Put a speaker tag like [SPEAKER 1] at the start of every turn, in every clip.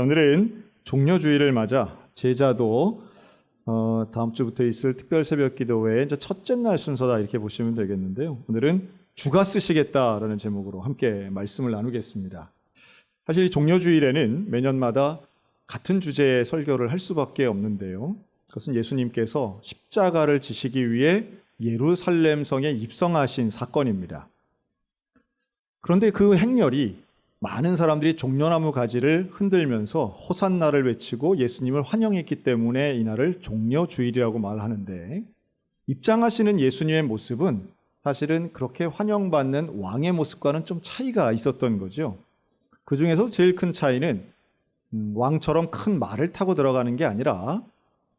[SPEAKER 1] 오늘은 종려주일을 맞아 제자도 다음 주부터 있을 특별 새벽 기도회의 이제 첫째 날 순서다 이렇게 보시면 되겠는데요. 오늘은 주가 쓰시겠다라는 제목으로 함께 말씀을 나누겠습니다. 사실 이 종려주일에는 매년마다 같은 주제의 설교를 할 수밖에 없는데요. 그것은 예수님께서 십자가를 지시기 위해 예루살렘 성에 입성하신 사건입니다. 그런데 그 행렬이 많은 사람들이 종려나무 가지를 흔들면서 호산나를 외치고 예수님을 환영했기 때문에 이날을 종려주일이라고 말하는데, 입장하시는 예수님의 모습은 사실은 그렇게 환영받는 왕의 모습과는 좀 차이가 있었던 거죠. 그 중에서 제일 큰 차이는 왕처럼 큰 말을 타고 들어가는 게 아니라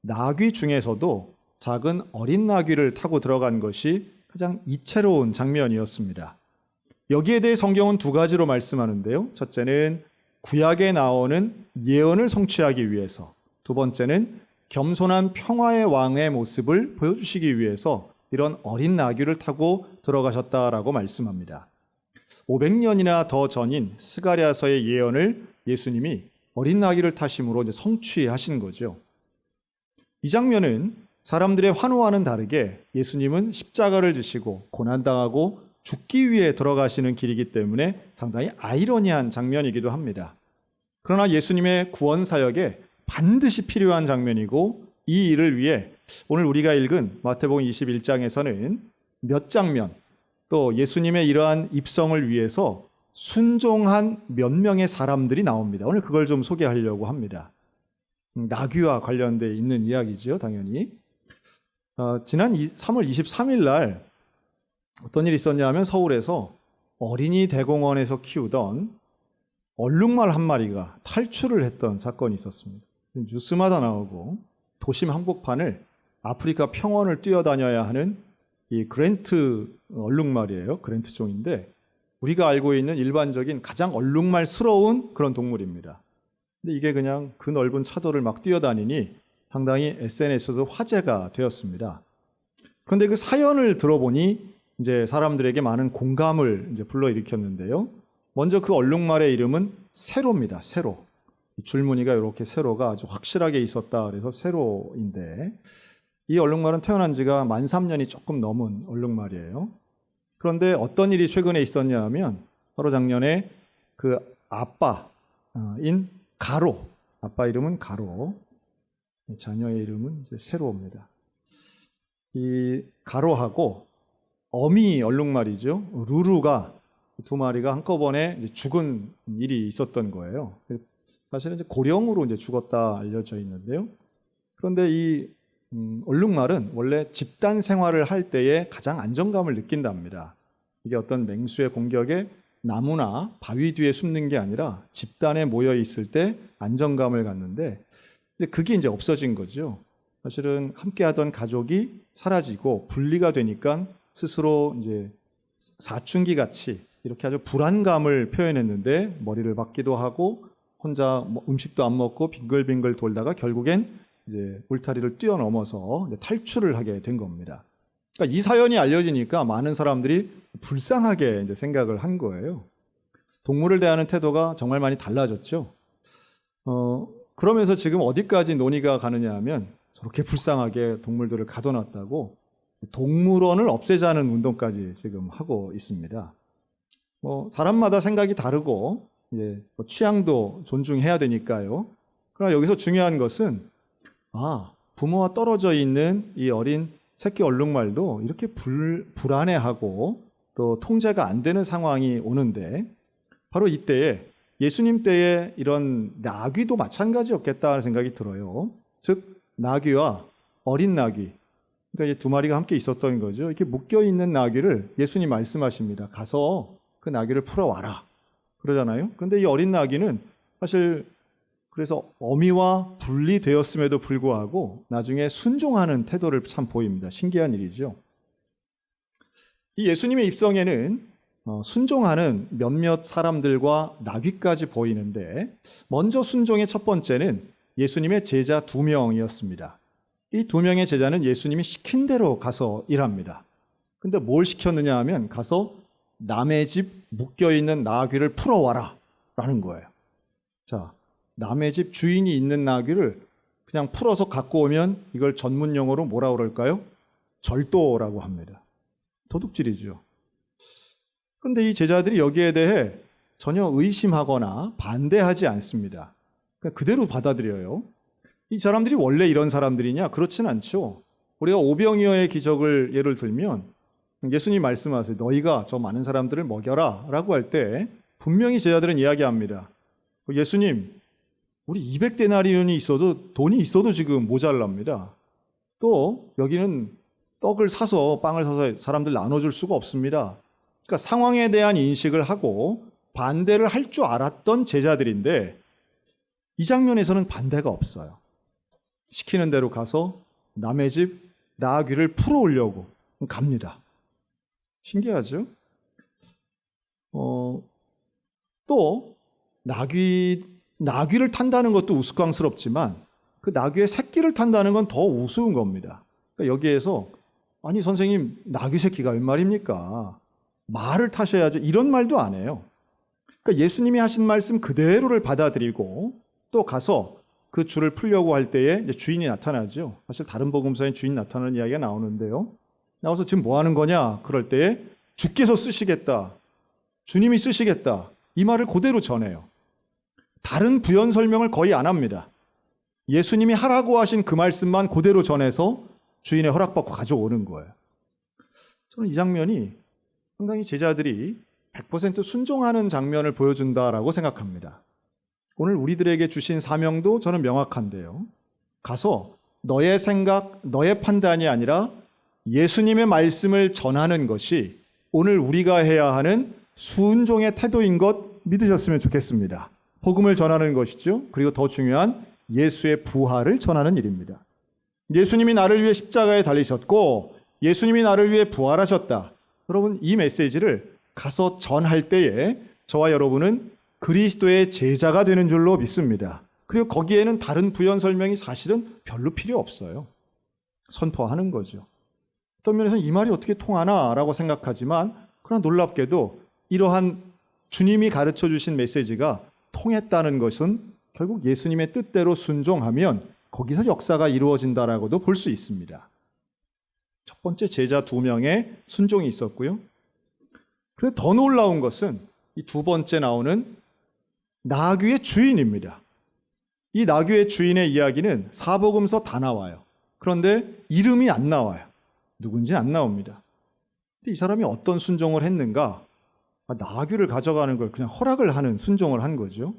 [SPEAKER 1] 나귀 중에서도 작은 어린 나귀를 타고 들어간 것이 가장 이채로운 장면이었습니다. 여기에 대해 성경은 두 가지로 말씀하는데요. 첫째는 구약에 나오는 예언을 성취하기 위해서, 두 번째는 겸손한 평화의 왕의 모습을 보여주시기 위해서 이런 어린 나귀를 타고 들어가셨다라고 말씀합니다. 500년이나 더 전인 스가랴서의 예언을 예수님이 어린 나귀를 타심으로 이제 성취하신 거죠. 이 장면은 사람들의 환호와는 다르게 예수님은 십자가를 지시고 고난당하고 죽기 위해 들어가시는 길이기 때문에 상당히 아이러니한 장면이기도 합니다. 그러나 예수님의 구원 사역에 반드시 필요한 장면이고, 이 일을 위해 오늘 우리가 읽은 마태복음 21장에서는 몇 장면, 또 예수님의 이러한 입성을 위해서 순종한 몇 명의 사람들이 나옵니다. 오늘 그걸 좀 소개하려고 합니다. 나귀와 관련돼 있는 이야기죠, 당연히. 지난 3월 23일 날 어떤 일이 있었냐면, 서울에서 어린이 대공원에서 키우던 얼룩말 한 마리가 탈출을 했던 사건이 있었습니다. 뉴스마다 나오고, 도심 한복판을 아프리카 평원을 뛰어다녀야 하는 이 그랜트 얼룩말이에요. 그랜트 종인데 우리가 알고 있는 일반적인 가장 얼룩말스러운 그런 동물입니다. 근데 이게 그냥 그 넓은 차도를 막 뛰어다니니 상당히 SNS에서 화제가 되었습니다. 그런데 그 사연을 들어보니 이제 사람들에게 많은 공감을 이제 불러일으켰는데요. 먼저 그 얼룩말의 이름은 세로입니다. 세로. 줄무늬가 이렇게 세로가 아주 확실하게 있었다 그래서 세로인데, 이 얼룩말은 태어난 지가 13,000년이 조금 넘은 얼룩말이에요. 그런데 어떤 일이 최근에 있었냐 하면, 바로 작년에 그 아빠인 가로, 아빠 이름은 가로, 자녀의 이름은 이제 세로입니다. 이 가로하고 어미 얼룩말이죠, 루루가 두 마리가 한꺼번에 죽은 일이 있었던 거예요. 사실은 이제 고령으로 이제 죽었다 알려져 있는데요. 그런데 이 얼룩말은 원래 집단 생활을 할 때에 가장 안정감을 느낀답니다. 이게 어떤 맹수의 공격에 나무나 바위 뒤에 숨는 게 아니라 집단에 모여 있을 때 안정감을 갖는데, 근데 그게 이제 없어진 거죠. 사실은 함께하던 가족이 사라지고 분리가 되니까 스스로 이제 사춘기 같이 이렇게 아주 불안감을 표현했는데, 머리를 박기도 하고 혼자 음식도 안 먹고 빙글빙글 돌다가 결국엔 이제 울타리를 뛰어넘어서 탈출을 하게 된 겁니다. 그러니까 이 사연이 알려지니까 많은 사람들이 불쌍하게 이제 생각을 한 거예요. 동물을 대하는 태도가 정말 많이 달라졌죠. 그러면서 지금 어디까지 논의가 가느냐 하면, 저렇게 불쌍하게 동물들을 가둬놨다고 동물원을 없애자는 운동까지 지금 하고 있습니다. 사람마다 생각이 다르고 취향도 존중해야 되니까요. 그러나 여기서 중요한 것은, 부모와 떨어져 있는 이 어린 새끼 얼룩말도 이렇게 불안해하고 또 통제가 안 되는 상황이 오는데, 바로 이때에 예수님 때의 이런 나귀도 마찬가지였겠다는 생각이 들어요. 즉 나귀와 어린 나귀, 그러니까 이제 두 마리가 함께 있었던 거죠. 이렇게 묶여있는 나귀를 예수님 말씀하십니다. 가서 그 나귀를 풀어와라 그러잖아요. 그런데 이 어린 나귀는 사실 그래서 어미와 분리되었음에도 불구하고 나중에 순종하는 태도를 참 보입니다. 신기한 일이죠. 이 예수님의 입성에는 순종하는 몇몇 사람들과 나귀까지 보이는데, 먼저 순종의 첫 번째는 예수님의 제자 2명이었습니다. 이 2명의 제자는 예수님이 시킨 대로 가서 일합니다. 근데 뭘 시켰느냐 하면, 가서 남의 집 묶여있는 나귀를 풀어와라 라는 거예요. 자, 남의 집 주인이 있는 나귀를 그냥 풀어서 갖고 오면 이걸 전문 용어로 뭐라 그럴까요? 절도라고 합니다. 도둑질이죠. 그런데 이 제자들이 여기에 대해 전혀 의심하거나 반대하지 않습니다. 그냥 그대로 받아들여요. 이 사람들이 원래 이런 사람들이냐? 그렇진 않죠. 우리가 오병이어의 기적을 예를 들면 예수님 말씀하세요. 너희가 저 많은 사람들을 먹여라 라고 할 때 분명히 제자들은 이야기합니다. 예수님, 우리 200데나리온이 있어도 돈이 있어도 지금 모자랍니다. 또 여기는 떡을 사서 빵을 사서 사람들 나눠줄 수가 없습니다. 그러니까 상황에 대한 인식을 하고 반대를 할 줄 알았던 제자들인데 이 장면에서는 반대가 없어요. 시키는 대로 가서 남의 집 나귀를 풀어오려고 갑니다. 신기하죠? 또 나귀를 탄다는 것도 우스꽝스럽지만 그 나귀의 새끼를 탄다는 건 더 우스운 겁니다. 그러니까 여기에서 아니 선생님 나귀 새끼가 웬 말입니까? 말을 타셔야죠. 이런 말도 안 해요. 그러니까 예수님이 하신 말씀 그대로를 받아들이고 또 가서 그 줄을 풀려고 할 때에 이제 주인이 나타나죠. 사실 다른 복음서에 주인 나타나는 이야기가 나오는데요. 나와서 지금 뭐 하는 거냐? 그럴 때에 주께서 쓰시겠다. 주님이 쓰시겠다. 이 말을 그대로 전해요. 다른 부연 설명을 거의 안 합니다. 예수님이 하라고 하신 그 말씀만 그대로 전해서 주인의 허락받고 가져오는 거예요. 저는 이 장면이 상당히 제자들이 100% 순종하는 장면을 보여준다라고 생각합니다. 오늘 우리들에게 주신 사명도 저는 명확한데요. 가서 너의 생각, 너의 판단이 아니라 예수님의 말씀을 전하는 것이 오늘 우리가 해야 하는 순종의 태도인 것 믿으셨으면 좋겠습니다. 복음을 전하는 것이죠. 그리고 더 중요한 예수의 부활을 전하는 일입니다. 예수님이 나를 위해 십자가에 달리셨고 예수님이 나를 위해 부활하셨다. 여러분 이 메시지를 가서 전할 때에 저와 여러분은 그리스도의 제자가 되는 줄로 믿습니다. 그리고 거기에는 다른 부연 설명이 사실은 별로 필요 없어요. 선포하는 거죠. 어떤 면에서는 이 말이 어떻게 통하나라고 생각하지만 그러나 놀랍게도 이러한 주님이 가르쳐 주신 메시지가 통했다는 것은 결국 예수님의 뜻대로 순종하면 거기서 역사가 이루어진다라고도 볼 수 있습니다. 첫 번째 제자 2명의 순종이 있었고요. 그런데 더 놀라운 것은 이 두 번째 나오는 나귀의 주인입니다. 이 나귀의 주인의 이야기는 사복음서 다 나와요. 그런데 이름이 안 나와요. 누군지 안 나옵니다. 근데 이 사람이 어떤 순종을 했는가? 나귀를 가져가는 걸 그냥 허락을 하는 순종을 한 거죠.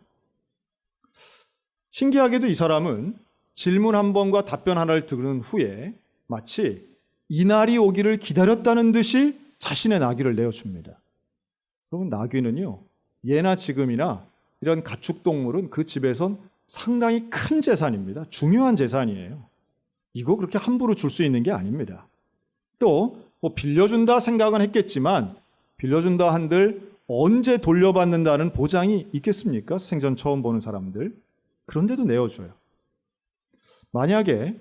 [SPEAKER 1] 신기하게도 이 사람은 질문 한 번과 답변 하나를 들은 후에 마치 이날이 오기를 기다렸다는 듯이 자신의 나귀를 내어줍니다. 여러분 나귀는요. 예나 지금이나 이런 가축동물은 그 집에선 상당히 큰 재산입니다. 중요한 재산이에요. 이거 그렇게 함부로 줄 수 있는 게 아닙니다. 또 뭐 빌려준다 생각은 했겠지만 빌려준다 한들 언제 돌려받는다는 보장이 있겠습니까? 생전 처음 보는 사람들. 그런데도 내어줘요. 만약에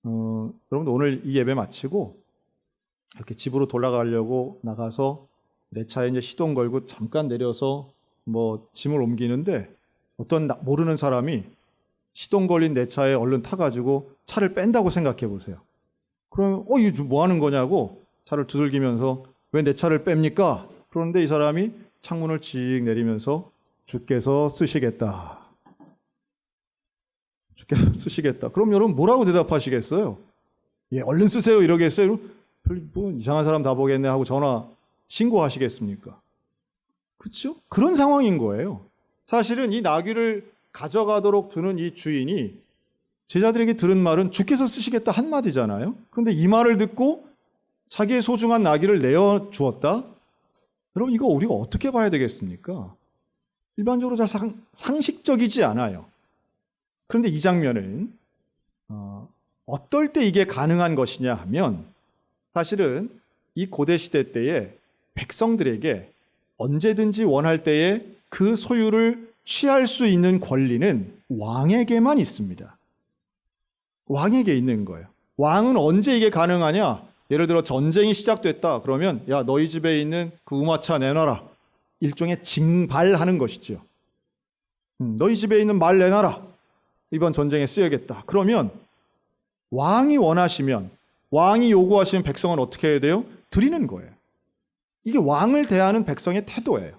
[SPEAKER 1] 여러분 오늘 이 예배 마치고 이렇게 집으로 돌아가려고 나가서 내 차에 이제 시동 걸고 잠깐 내려서 뭐 짐을 옮기는데 어떤 모르는 사람이 시동 걸린 내 차에 얼른 타가지고 차를 뺀다고 생각해 보세요. 그러면 이거 뭐 하는 거냐고 차를 두들기면서 왜 내 차를 뺍니까? 그런데 이 사람이 창문을 직 내리면서 주께서 쓰시겠다. 주께서 쓰시겠다. 그럼 여러분 뭐라고 대답하시겠어요? 예, 얼른 쓰세요 이러겠어요? 뭐 이상한 사람 다 보겠네 하고 전화 신고하시겠습니까? 그렇죠? 그런 상황인 거예요. 사실은 이 나귀를 가져가도록 두는 이 주인이 제자들에게 들은 말은 주께서 쓰시겠다 한마디잖아요. 그런데 이 말을 듣고 자기의 소중한 나귀를 내어주었다? 여러분 이거 우리가 어떻게 봐야 되겠습니까? 일반적으로 잘 상식적이지 않아요. 그런데 이 장면은 어떨 때 이게 가능한 것이냐 하면 사실은 이 고대 시대 때에 백성들에게 언제든지 원할 때에 그 소유를 취할 수 있는 권리는 왕에게만 있습니다. 왕에게 있는 거예요. 왕은 언제 이게 가능하냐? 예를 들어 전쟁이 시작됐다. 그러면 야 너희 집에 있는 그 우마차 내놔라. 일종의 징발하는 것이죠. 너희 집에 있는 말 내놔라. 이번 전쟁에 쓰여야겠다. 그러면 왕이 원하시면, 왕이 요구하시는 백성은 어떻게 해야 돼요? 드리는 거예요. 이게 왕을 대하는 백성의 태도예요.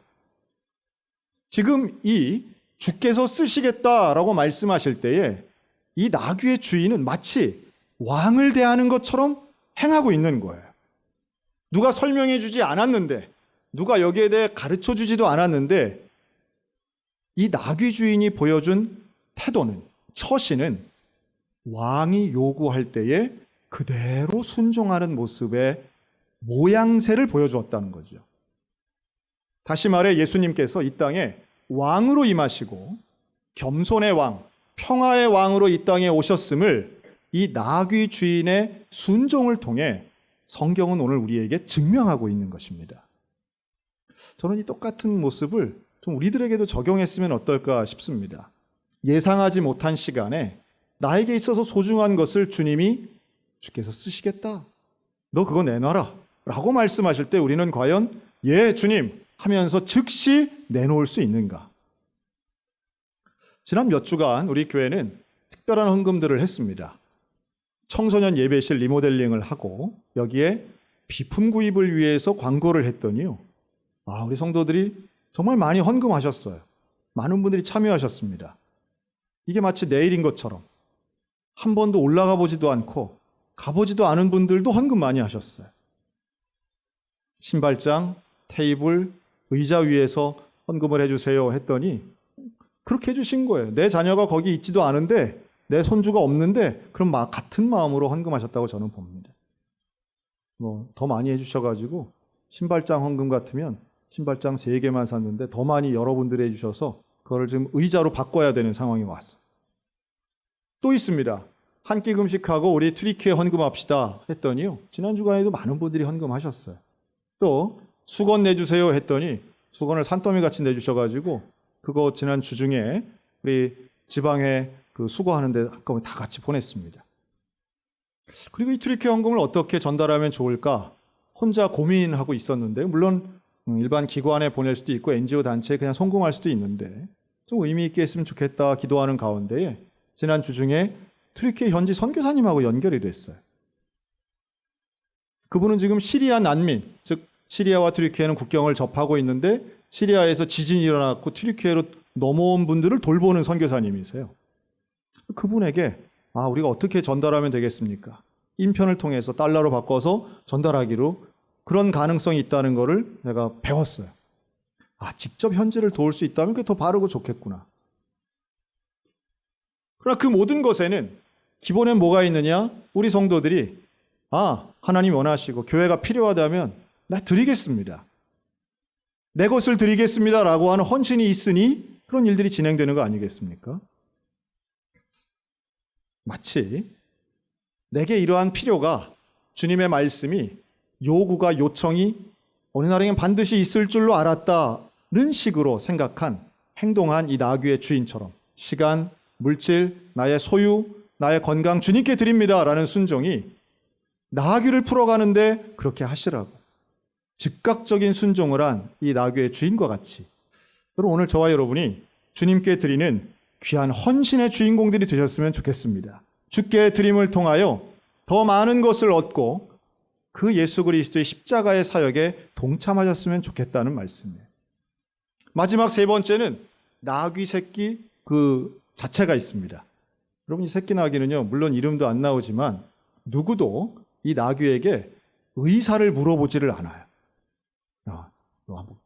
[SPEAKER 1] 지금 이 주께서 쓰시겠다라고 말씀하실 때에 이 나귀의 주인은 마치 왕을 대하는 것처럼 행하고 있는 거예요. 누가 설명해 주지 않았는데, 누가 여기에 대해 가르쳐 주지도 않았는데, 이 나귀 주인이 보여준 태도는, 처신은 왕이 요구할 때에 그대로 순종하는 모습의 모양새를 보여주었다는 거죠. 다시 말해 예수님께서 이 땅에 왕으로 임하시고 겸손의 왕, 평화의 왕으로 이 땅에 오셨음을 이 나귀 주인의 순종을 통해 성경은 오늘 우리에게 증명하고 있는 것입니다. 저는 이 똑같은 모습을 좀 우리들에게도 적용했으면 어떨까 싶습니다. 예상하지 못한 시간에 나에게 있어서 소중한 것을 주께서 쓰시겠다. 너 그거 내놔라. 라고 말씀하실 때 우리는 과연 예, 주님 하면서 즉시 내놓을 수 있는가? 지난 몇 주간 우리 교회는 특별한 헌금들을 했습니다. 청소년 예배실 리모델링을 하고 여기에 비품 구입을 위해서 광고를 했더니요. 우리 성도들이 정말 많이 헌금하셨어요. 많은 분들이 참여하셨습니다. 이게 마치 내일인 것처럼 한 번도 올라가 보지도 않고 가보지도 않은 분들도 헌금 많이 하셨어요. 신발장, 테이블, 의자 위에서 헌금을 해주세요 했더니 그렇게 해주신 거예요. 내 자녀가 거기 있지도 않은데 내 손주가 없는데 그럼 같은 마음으로 헌금하셨다고 저는 봅니다. 더 많이 해주셔가지고 신발장 헌금 같으면 신발장 3개만 샀는데 더 많이 여러분들이 해주셔서 그거를 지금 의자로 바꿔야 되는 상황이 왔어요. 또 있습니다. 한 끼 금식하고 우리 트리키에 헌금합시다 했더니요. 지난 주간에도 많은 분들이 헌금하셨어요. 또 수건 내주세요 했더니 수건을 산더미같이 내주셔가지고 그거 지난 주 중에 우리 지방에 그 수거하는데 한꺼번에 다 같이 보냈습니다. 그리고 이 트리키 헌금을 어떻게 전달하면 좋을까 혼자 고민하고 있었는데 물론 일반 기관에 보낼 수도 있고 NGO 단체에 그냥 송금할 수도 있는데 좀 의미 있게 했으면 좋겠다 기도하는 가운데에 지난 주 중에 트리키 현지 선교사님하고 연결이 됐어요. 그분은 지금 시리아 난민, 즉 시리아와 트리키에는 국경을 접하고 있는데 시리아에서 지진이 일어났고 트리키에로 넘어온 분들을 돌보는 선교사님이세요. 그분에게 우리가 어떻게 전달하면 되겠습니까? 인편을 통해서 달러로 바꿔서 전달하기로 그런 가능성이 있다는 것을 내가 배웠어요. 직접 현지를 도울 수 있다면 그게 더 바르고 좋겠구나. 그러나 그 모든 것에는 기본엔 뭐가 있느냐? 우리 성도들이 하나님 원하시고 교회가 필요하다면 나 드리겠습니다. 내 것을 드리겠습니다 라고 하는 헌신이 있으니 그런 일들이 진행되는 거 아니겠습니까? 마치 내게 이러한 필요가 주님의 말씀이 요구가 요청이 어느 날에는 반드시 있을 줄로 알았다는 식으로 생각한 행동한 이 나귀의 주인처럼 시간, 물질, 나의 소유, 나의 건강 주님께 드립니다 라는 순종이 나귀를 풀어가는데 그렇게 하시라고 즉각적인 순종을 한 이 나귀의 주인과 같이 여러분 오늘 저와 여러분이 주님께 드리는 귀한 헌신의 주인공들이 되셨으면 좋겠습니다. 주께 드림을 통하여 더 많은 것을 얻고 그 예수 그리스도의 십자가의 사역에 동참하셨으면 좋겠다는 말씀이에요. 마지막 3번째는 나귀 새끼 그 자체가 있습니다. 여러분 이 새끼 나귀는요 물론 이름도 안 나오지만 누구도 이 나귀에게 의사를 물어보지를 않아요. 너 한번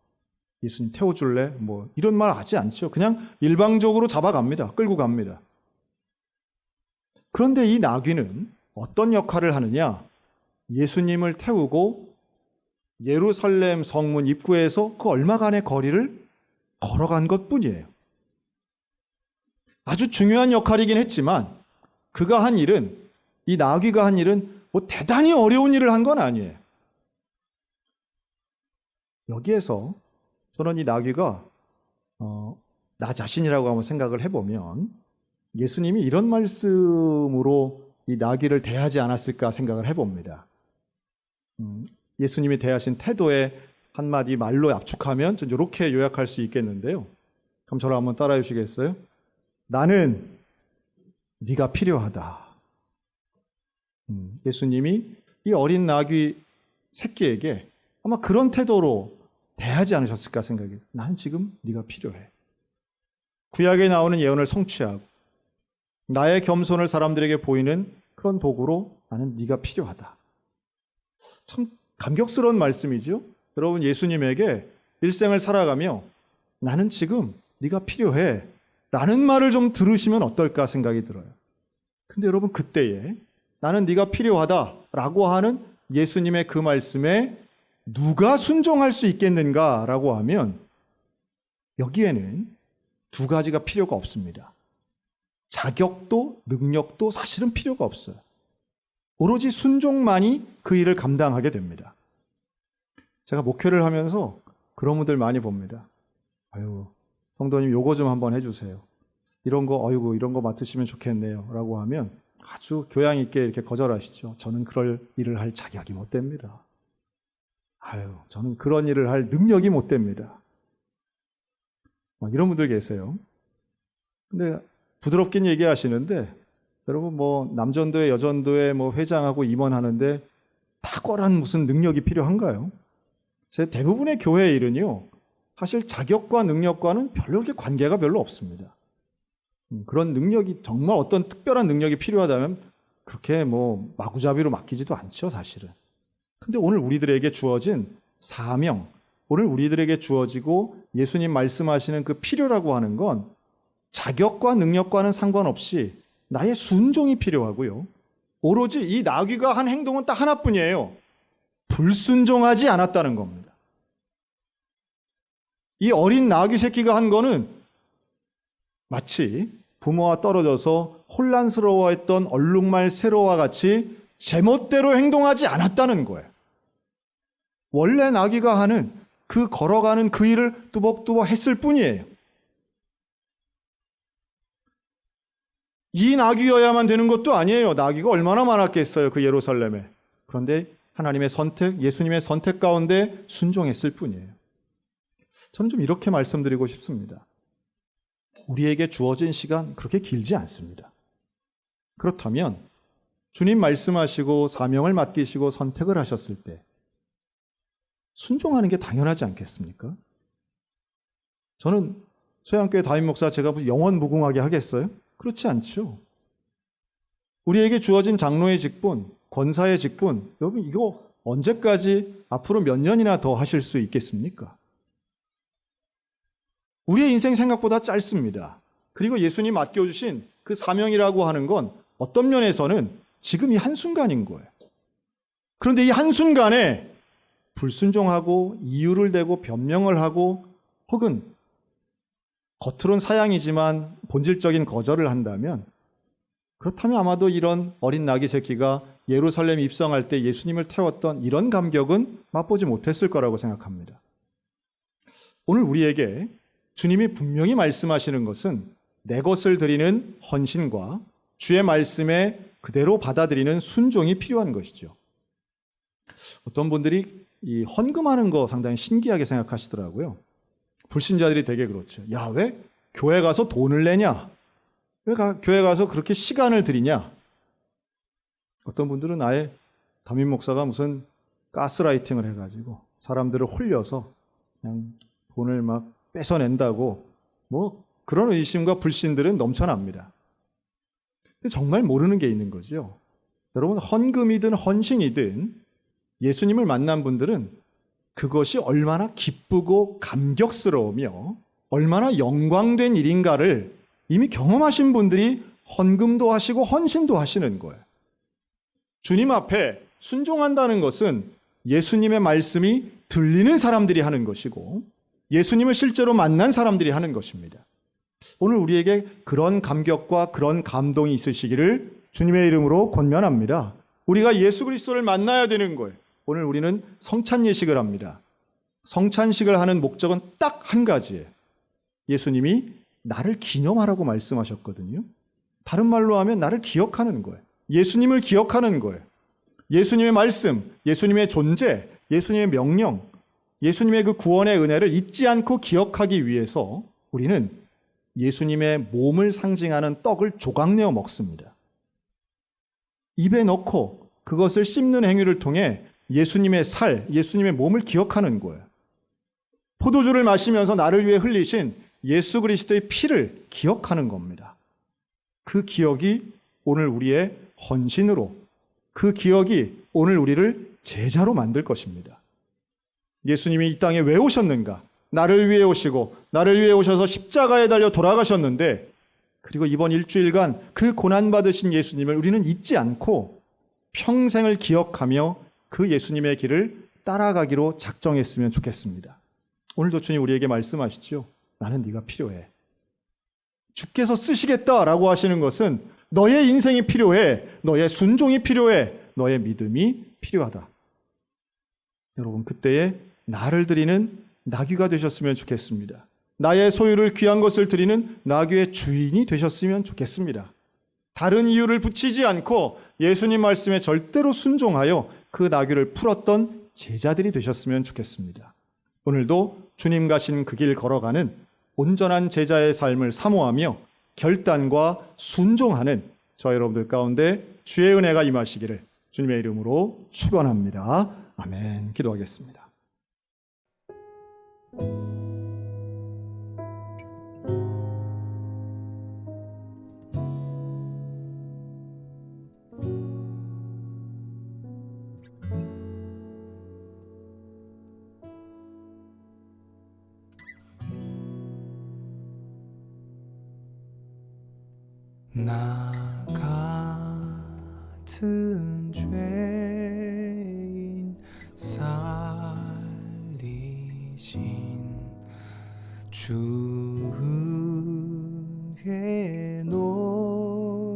[SPEAKER 1] 예수님 태워줄래? 이런 말 하지 않죠. 그냥 일방적으로 잡아갑니다. 끌고 갑니다. 그런데 이 나귀는 어떤 역할을 하느냐? 예수님을 태우고 예루살렘 성문 입구에서 그 얼마간의 거리를 걸어간 것뿐이에요. 아주 중요한 역할이긴 했지만 그가 한 일은 이 나귀가 한 일은 대단히 어려운 일을 한 건 아니에요. 여기에서 저는 이 나귀가 나 자신이라고 한번 생각을 해보면 예수님이 이런 말씀으로 이 나귀를 대하지 않았을까 생각을 해봅니다. 예수님이 대하신 태도의 한마디 말로 압축하면 전 이렇게 요약할 수 있겠는데요. 그럼 저를 한번 따라해 주시겠어요? 나는 네가 필요하다. 예수님이 이 어린 나귀 새끼에게 아마 그런 태도로 대하지 않으셨을까 생각해요. 나는 지금 네가 필요해. 구약에 나오는 예언을 성취하고 나의 겸손을 사람들에게 보이는 그런 도구로 나는 네가 필요하다. 참 감격스러운 말씀이죠. 여러분, 예수님에게 일생을 살아가며 나는 지금 네가 필요해 라는 말을 좀 들으시면 어떨까 생각이 들어요. 근데 여러분, 그때에 나는 네가 필요하다 라고 하는 예수님의 그 말씀에 누가 순종할 수 있겠는가 라고 하면 여기에는 두 가지가 필요가 없습니다. 자격도 능력도 사실은 필요가 없어요. 오로지 순종만이 그 일을 감당하게 됩니다. 제가 목회를 하면서 그런 분들 많이 봅니다. 아유, 성도님 요거 좀 한번 해주세요. 이런 거 맡으시면 좋겠네요 라고 하면 아주 교양 있게 이렇게 거절하시죠. 저는 그럴 일을 할 자격이 못 됩니다. 아유, 저는 그런 일을 할 능력이 못 됩니다. 이런 분들 계세요. 근데 부드럽긴 얘기하시는데 여러분, 남전도회 여전도회 회장하고 임원하는데 탁월한 무슨 능력이 필요한가요? 제 대부분의 교회 일은요, 사실 자격과 능력과는 별로 그렇게 관계가 별로 없습니다. 그런 능력이 정말 어떤 특별한 능력이 필요하다면 그렇게 마구잡이로 맡기지도 않죠, 사실은. 근데 오늘 우리들에게 주어진 사명, 오늘 우리들에게 주어지고 예수님 말씀하시는 그 필요라고 하는 건 자격과 능력과는 상관없이 나의 순종이 필요하고요. 오로지 이 나귀가 한 행동은 딱 하나뿐이에요. 불순종하지 않았다는 겁니다. 이 어린 나귀 새끼가 한 거는 마치 부모와 떨어져서 혼란스러워했던 얼룩말 세로와 같이 제멋대로 행동하지 않았다는 거예요. 원래 나귀가 하는 그 걸어가는 그 일을 뚜벅뚜벅 했을 뿐이에요. 이 나귀여야만 되는 것도 아니에요. 나귀가 얼마나 많았겠어요, 그 예루살렘에. 그런데 하나님의 선택, 예수님의 선택 가운데 순종했을 뿐이에요. 저는 좀 이렇게 말씀드리고 싶습니다. 우리에게 주어진 시간 그렇게 길지 않습니다. 그렇다면 주님 말씀하시고 사명을 맡기시고 선택을 하셨을 때 순종하는 게 당연하지 않겠습니까? 저는 소양교회 담임 목사 제가 영원 무궁하게 하겠어요? 그렇지 않죠. 우리에게 주어진 장로의 직분, 권사의 직분, 여러분 이거 언제까지 앞으로 몇 년이나 더 하실 수 있겠습니까? 우리의 인생 생각보다 짧습니다. 그리고 예수님 맡겨주신 그 사명이라고 하는 건 어떤 면에서는 지금 이 한순간인 거예요. 그런데 이 한순간에 불순종하고 이유를 대고 변명을 하고 혹은 겉으론 사양이지만 본질적인 거절을 한다면 그렇다면 아마도 이런 어린 나귀 새끼가 예루살렘 입성할 때 예수님을 태웠던 이런 감격은 맛보지 못했을 거라고 생각합니다. 오늘 우리에게 주님이 분명히 말씀하시는 것은 내 것을 드리는 헌신과 주의 말씀에 그대로 받아들이는 순종이 필요한 것이죠. 어떤 분들이 이 헌금하는 거 상당히 신기하게 생각하시더라고요. 불신자들이 되게 그렇죠. 야, 왜 교회 가서 돈을 내냐? 왜 교회 가서 그렇게 시간을 들이냐? 어떤 분들은 아예 담임 목사가 무슨 가스라이팅을 해가지고 사람들을 홀려서 그냥 돈을 막 뺏어낸다고 그런 의심과 불신들은 넘쳐납니다. 근데 정말 모르는 게 있는 거죠. 여러분, 헌금이든 헌신이든 예수님을 만난 분들은 그것이 얼마나 기쁘고 감격스러우며 얼마나 영광된 일인가를 이미 경험하신 분들이 헌금도 하시고 헌신도 하시는 거예요. 주님 앞에 순종한다는 것은 예수님의 말씀이 들리는 사람들이 하는 것이고 예수님을 실제로 만난 사람들이 하는 것입니다. 오늘 우리에게 그런 감격과 그런 감동이 있으시기를 주님의 이름으로 권면합니다. 우리가 예수 그리스도를 만나야 되는 거예요. 오늘 우리는 성찬 예식을 합니다. 성찬식을 하는 목적은 딱 한 가지예요. 예수님이 나를 기념하라고 말씀하셨거든요. 다른 말로 하면 나를 기억하는 거예요. 예수님을 기억하는 거예요. 예수님의 말씀, 예수님의 존재, 예수님의 명령, 예수님의 그 구원의 은혜를 잊지 않고 기억하기 위해서 우리는 예수님의 몸을 상징하는 떡을 조각내어 먹습니다. 입에 넣고 그것을 씹는 행위를 통해 예수님의 살, 예수님의 몸을 기억하는 거예요. 포도주를 마시면서 나를 위해 흘리신 예수 그리스도의 피를 기억하는 겁니다. 그 기억이 오늘 우리의 헌신으로, 그 기억이 오늘 우리를 제자로 만들 것입니다. 예수님이 이 땅에 왜 오셨는가? 나를 위해 오시고 나를 위해 오셔서 십자가에 달려 돌아가셨는데, 그리고 이번 일주일간 그 고난받으신 예수님을 우리는 잊지 않고 평생을 기억하며 그 예수님의 길을 따라가기로 작정했으면 좋겠습니다. 오늘도 주님 우리에게 말씀하시죠. 나는 네가 필요해. 주께서 쓰시겠다라고 하시는 것은 너의 인생이 필요해, 너의 순종이 필요해, 너의 믿음이 필요하다. 여러분, 그때에 나를 드리는 나귀가 되셨으면 좋겠습니다. 나의 소유를 귀한 것을 드리는 나귀의 주인이 되셨으면 좋겠습니다. 다른 이유를 붙이지 않고 예수님 말씀에 절대로 순종하여 그 나귀를 풀었던 제자들이 되셨으면 좋겠습니다. 오늘도 주님 가신 그 길 걸어가는 온전한 제자의 삶을 사모하며 결단과 순종하는 저 여러분들 가운데 주의 은혜가 임하시기를 주님의 이름으로 축원합니다. 아멘. 기도하겠습니다.
[SPEAKER 2] 나 같은 죄인 살리신 주 은혜 놀라워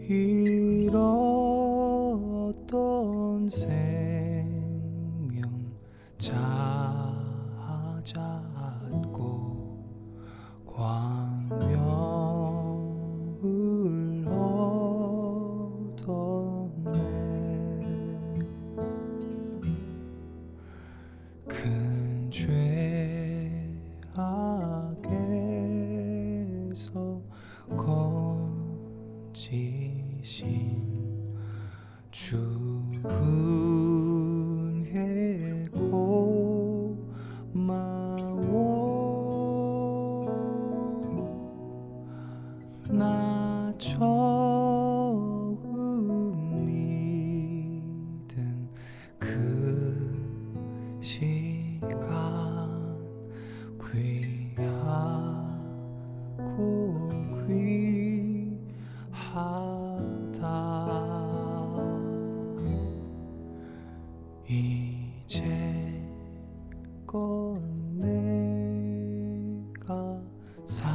[SPEAKER 2] 잃었던 생명 찾았고 광명을 얻었네. 큰 죄악에서 건지신 주 은혜 고마워. 나 처음 믿은 그 시간 귀하고 귀하다. 이제껏 내가 산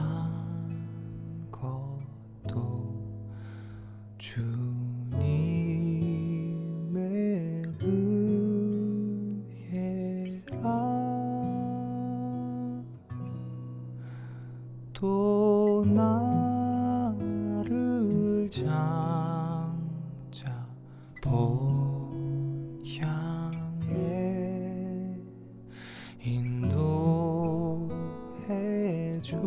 [SPEAKER 2] 것도 주님의 은혜라. 또 나를 장차 본 향해 인도해 주시리.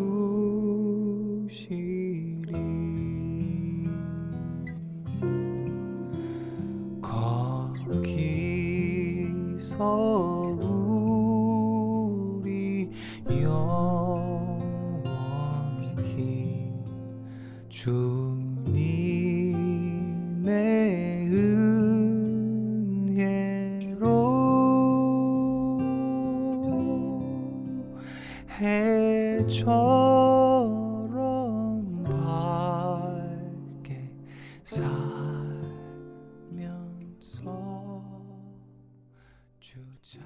[SPEAKER 2] 거기서 우리 영원히 주님의 은혜로 해처럼 밝게 살면서 주차